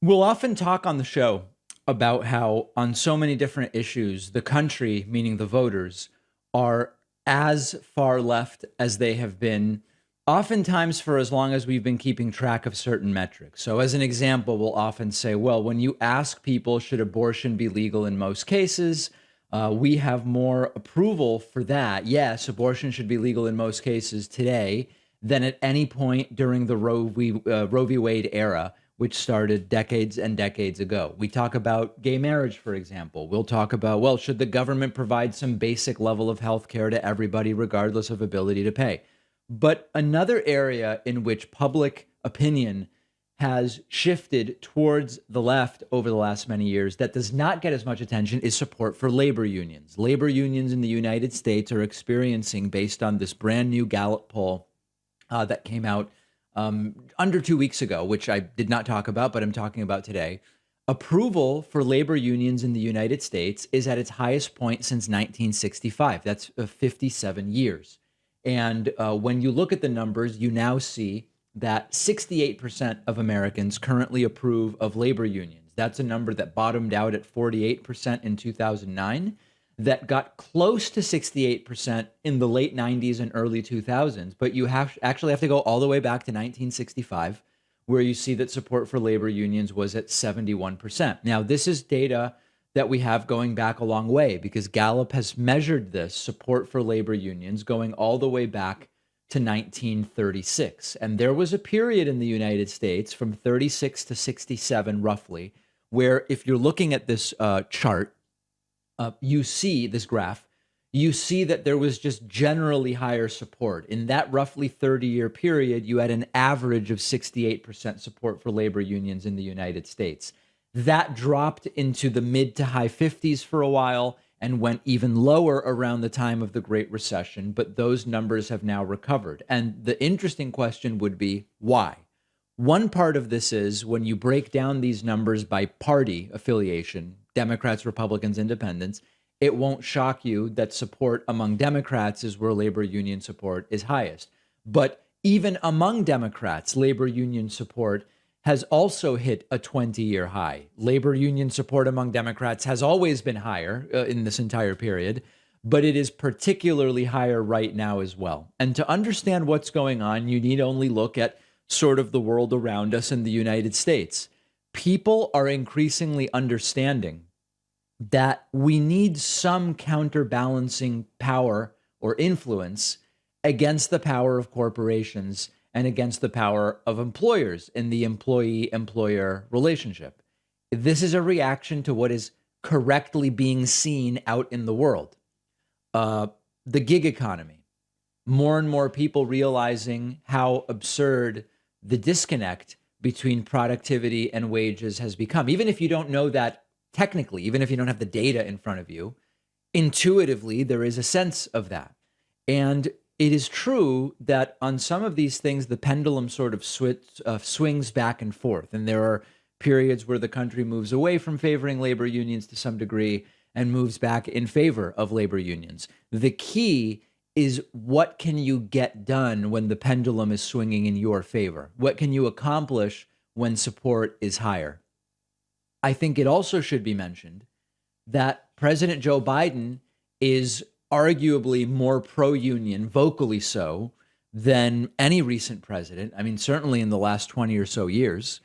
We'll often talk on the show about how, on so many different issues, the country, meaning the voters, are as far left as they have been, oftentimes for as long as we've been keeping track of certain metrics. So, as an example, we'll often say, well, when you ask people, should abortion be legal in most cases? We have more approval for that. Yes, abortion should be legal in most cases today than at any point during the Roe v. Wade era, which started decades and decades ago. We talk about gay marriage, for example. We'll talk about, well, should the government provide some basic level of health care to everybody, regardless of ability to pay? But another area in which public opinion has shifted towards the left over the last many years that does not get as much attention is support for labor unions. Labor unions in the United States are experiencing, based on this brand new Gallup poll that came out under 2 weeks ago, which I did not talk about, but I'm talking about today. Approval for labor unions in the United States is at its highest point since 1965. That's 57 years. And when you look at the numbers, you now see that 68% of Americans currently approve of labor unions. That's a number that bottomed out at 48% in 2009, that got close to 68% in the late 90s and early 2000s. But you actually have to go all the way back to 1965, where you see that support for labor unions was at 71%. Now, this is data that we have going back a long way because Gallup has measured this support for labor unions going all the way back to 1936. And there was a period in the United States from 36 to 67, roughly, where if you're looking at this chart, you see this graph, you see that there was just generally higher support. In that roughly 30-year period, you had an average of 68% support for labor unions in the United States. That dropped into the mid to high 50s for a while and went even lower around the time of the Great Recession, but those numbers have now recovered. And the interesting question would be, why? One part of this is when you break down these numbers by party affiliation, Democrats, Republicans, Independents, it won't shock you that support among Democrats is where labor union support is highest. But even among Democrats, labor union support has also hit a 20-year high. Labor union support among Democrats has always been higher in this entire period, but it is particularly higher right now as well. And to understand what's going on, you need only look at sort of the world around us in the United States. People are increasingly understanding that we need some counterbalancing power or influence against the power of corporations and against the power of employers in the employee-employer relationship. This is a reaction to what is correctly being seen out in the world. The gig economy, more and more people realizing how absurd the disconnect between productivity and wages has become. Even if you don't know that technically, even if you don't have the data in front of you, intuitively, there is a sense of that. And it is true that on some of these things, the pendulum sort of swings back and forth. And there are periods where the country moves away from favoring labor unions to some degree and moves back in favor of labor unions. The key is, what can you get done when the pendulum is swinging in your favor? What can you accomplish when support is higher? I think it also should be mentioned that President Joe Biden is arguably more pro-union, vocally so, than any recent president. I mean, certainly in the last 20 or so years.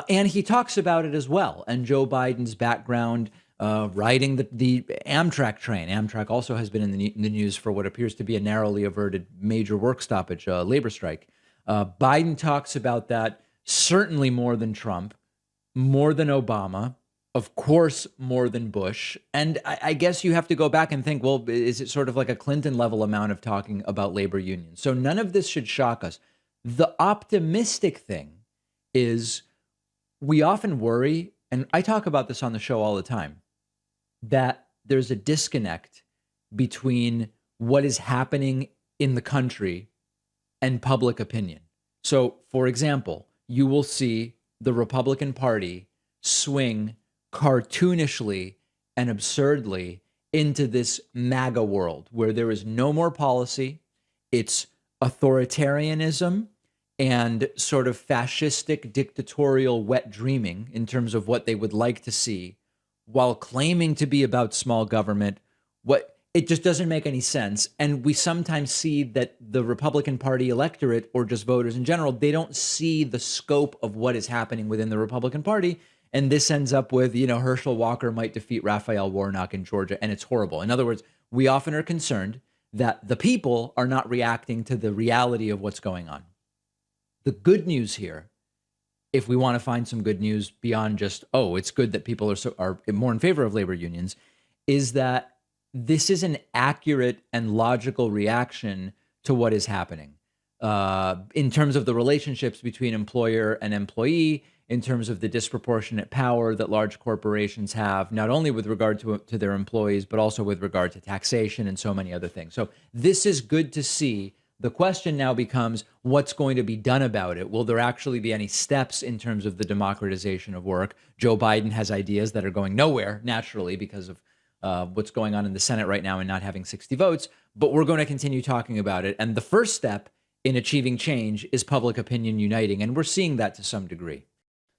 And he talks about it as well. And Joe Biden's background riding the Amtrak train. Amtrak also has been in the news for what appears to be a narrowly averted major work stoppage, labor strike. Biden talks about that certainly more than Trump, more than Obama, of course, more than Bush. And I guess you have to go back and think, well, is it sort of like a Clinton level amount of talking about labor unions? So none of this should shock us. The optimistic thing is we often worry, and I talk about this on the show all the time, that there's a disconnect between what is happening in the country and public opinion. So, for example, you will see the Republican Party swing cartoonishly and absurdly into this MAGA world where there is no more policy. It's authoritarianism. and sort of fascistic, dictatorial wet dreaming in terms of what they would like to see, while claiming to be about small government. What it just doesn't make any sense. And we sometimes see that the Republican Party electorate, or just voters in general, they don't see the scope of what is happening within the Republican Party. And this ends up with, Herschel Walker might defeat Raphael Warnock in Georgia, and it's horrible. In other words, we often are concerned that the people are not reacting to the reality of what's going on. The good news here, if we want to find some good news beyond just, it's good that people are more in favor of labor unions, is that this is an accurate and logical reaction to what is happening in terms of the relationships between employer and employee, in terms of the disproportionate power that large corporations have, not only with regard to their employees, but also with regard to taxation and so many other things. So this is good to see. The question now becomes, what's going to be done about it? Will there actually be any steps in terms of the democratization of work? Joe Biden has ideas that are going nowhere, naturally, because of what's going on in the Senate right now and not having 60 votes. But we're going to continue talking about it. And the first step in achieving change is public opinion uniting. And we're seeing that to some degree.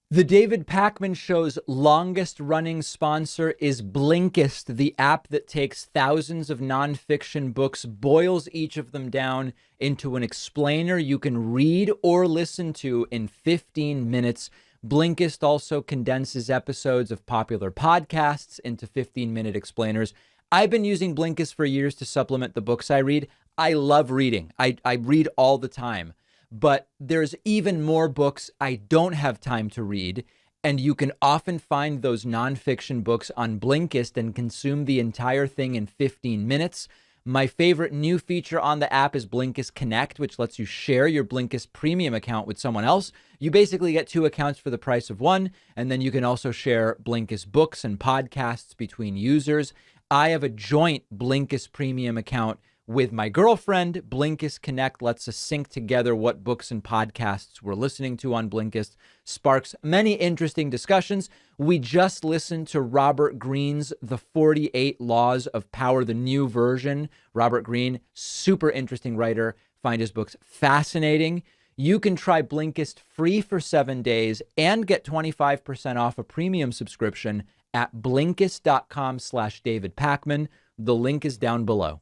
The David Pakman Show's longest running sponsor is Blinkist, the app that takes thousands of nonfiction books, boils each of them down into an explainer you can read or listen to in 15 minutes. Blinkist also condenses episodes of popular podcasts into 15-minute explainers. I've been using Blinkist for years to supplement the books I read. I love reading. I read all the time. But there's even more books I don't have time to read, and you can often find those nonfiction books on Blinkist and consume the entire thing in 15 minutes. My favorite new feature on the app is Blinkist Connect, which lets you share your Blinkist premium account with someone else. You basically get 2 accounts for the price of one, and then you can also share Blinkist books and podcasts between users. I have a joint Blinkist premium account with my girlfriend. Blinkist Connect lets us sync together what books and podcasts we're listening to on Blinkist, sparks many interesting discussions. We just listened to Robert Greene's The 48 Laws of Power, the new version. Robert Greene, super interesting writer. Find his books fascinating. You can try Blinkist free for 7 days and get 25% off a premium subscription at Blinkist.com/David Pakman. The link is down below.